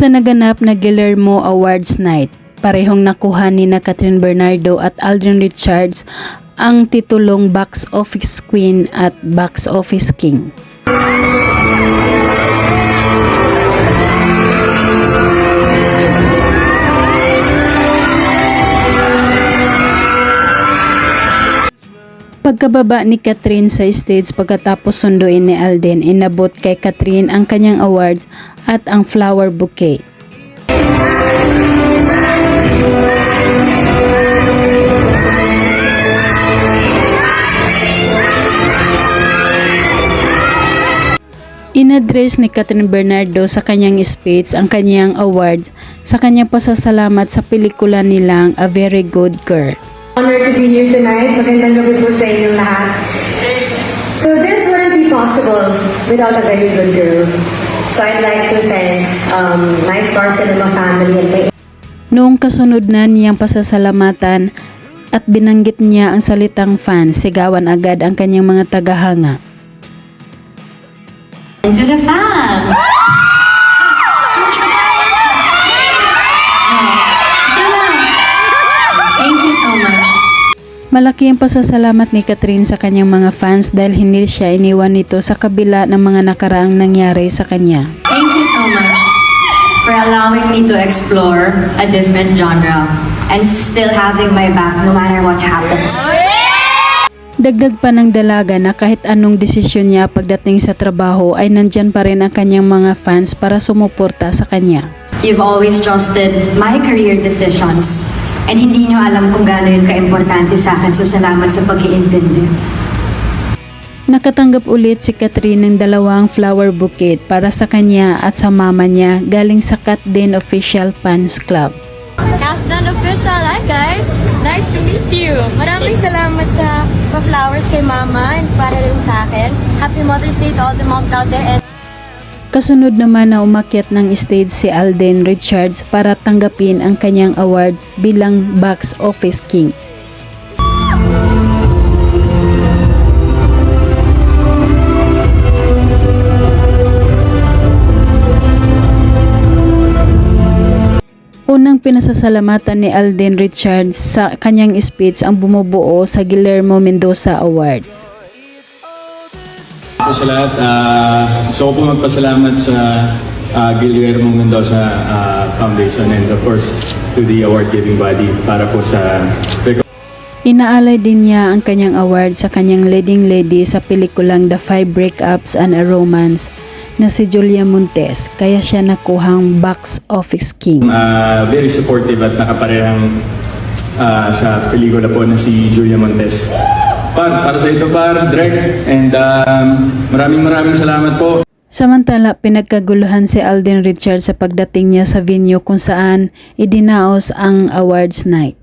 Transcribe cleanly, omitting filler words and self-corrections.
Sa naganap na Guillermo Awards Night, parehong nakuha ni na Kathryn Bernardo at Alden Richards ang titulong Box Office Queen at Box Office King. Pagkababa ni Kathryn sa stage pagkatapos sunduin ni Alden, inabot kay Kathryn ang kanyang awards at ang flower bouquet. Inadres ni Kathryn Bernardo sa kanyang speech ang kanyang awards sa kanyang pasasalamat sa pelikula nilang A Very Good Girl. Honor to be here tonight. Magandang gabi po sa inyong lahat. So this wouldn't be possible without A Very Good Girl. So I'd like to thank my Star Cinema family and my... Noong kasunod na niyang pasasalamatan at binanggit niya ang salitang fan, sigawan agad ang kanyang mga tagahanga. To the fans! Thank you so much. Malaki ang pasasalamat ni Kathryn sa kanyang mga fans dahil hindi siya iniwan nito sa kabila ng mga nakaraang nangyari sa kanya. Thank you so much for allowing me to explore a different genre and still having my back no matter what happens. Dagdag pa ng dalaga na kahit anong desisyon niya pagdating sa trabaho ay nandyan pa rin ang kanyang mga fans para sumuporta sa kanya. You've always trusted my career decisions and hindi nyo alam kung gaano yun ka-importante sa akin, so salamat sa pag-iintindi. Nakatanggap ulit si Kathryn ng 2 flower bouquet para sa kanya at sa mama niya galing sa Katden Official Fans Club. Katden Official, hi guys! Nice to meet you! Maraming salamat sa pa-flowers kay mama and para rin sa akin. Happy Mother's Day to all the moms out there. And Kasunod naman na umakyat ng stage si Alden Richards para tanggapin ang kanyang awards bilang Box Office King. Unang pinasasalamatan ni Alden Richards sa kanyang speech ang bumubuo sa Guillermo Mendoza Awards. Sa lahat, gusto ko po magpasalamat sa Guillermo Mendoza Foundation and of course to the award-giving body para po sa... Inaalay din niya ang kanyang award sa kanyang leading lady sa pelikulang The 5 Breakups and a Romance na si Julia Montes, kaya siya nakuhang Box Office King. Very supportive at nakaparehang sa pelikula po na si Julia Montes. Para sa ito Drek, and maraming salamat po. Samantala, pinagkaguluhan si Alden Richards sa pagdating niya sa venue kung saan idinaos ang awards night.